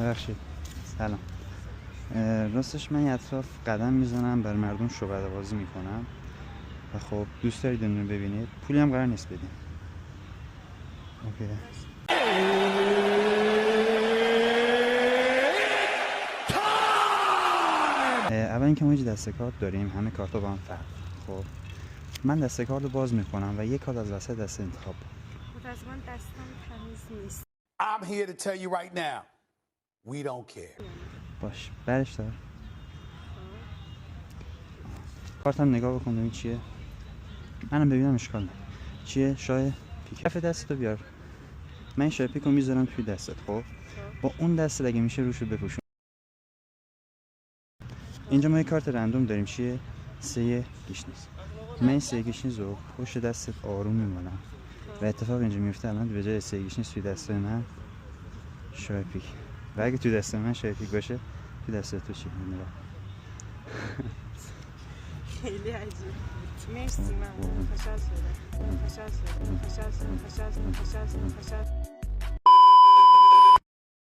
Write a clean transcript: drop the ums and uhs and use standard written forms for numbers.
ببخشید. سلام. راستش من اطراف قدم میزنم، بر مردم شعبده بازی میکنم و خب دوست دارید اون رو ببینید، پولی هم قرار نیست بدیم. اوکی. اول اینکه ما دست کارت داریم، همه کارت ها با هم فرق. خب من دست کارت رو باز میکنم و یک کارت از وسط دست انتخاب. متاسفانه دستم تمیز نیست. I'm here to tell you right now, we don't care. باش برش دار. کارتم نگاه بکن ببین چیه. منم ببینم اشکال نداره. چیه؟ شاه پیک. کف دستتو بیار. من شاه پیک رو میذارم توی دستت. خب با اون دست اگه میشه روشو بپوشون. اینجا ما یه کارت رندوم داریم. چیه؟ 3 گیشنیز. من این 3 گیشنیز رو پشت دستت آروم میمونم و اتفاق اینجا میفته الان به جای 3 گیشنیز توی دست من شاه پیک، و اگه توی دست من شاه پیک باشه توی دست تو چی؟ نگاه. خیلی عجیب. مرسی، من خوشحال شدم.